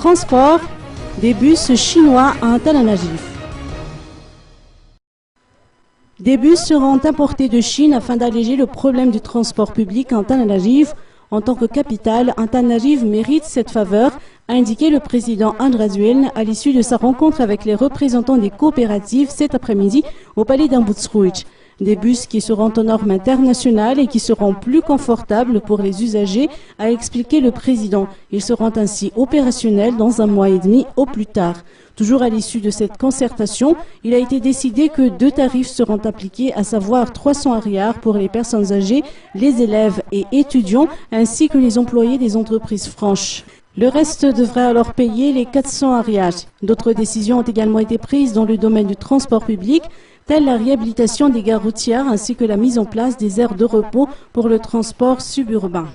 transport des bus chinois à Antananarivo. Des bus seront importés de Chine afin d'alléger le problème du transport public à Antananarivo. En tant que capitale, Antananarivo mérite cette faveur, a indiqué le président Andrazuelne à l'issue de sa rencontre avec les représentants des coopératives cet après-midi au palais d'Ambutsruich. Des bus qui seront aux normes internationales et qui seront plus confortables pour les usagers, a expliqué le président. Ils seront ainsi opérationnels dans 1 mois et demi au plus tard. Toujours à l'issue de cette concertation, il a été décidé que 2 tarifs seront appliqués, à savoir 300 ariars pour les personnes âgées, les élèves et étudiants, ainsi que les employés des entreprises franches. Le reste devrait alors payer les 400 ariars. D'autres décisions ont également été prises dans le domaine du transport public, telle la réhabilitation des gares routières ainsi que la mise en place des aires de repos pour le transport suburbain.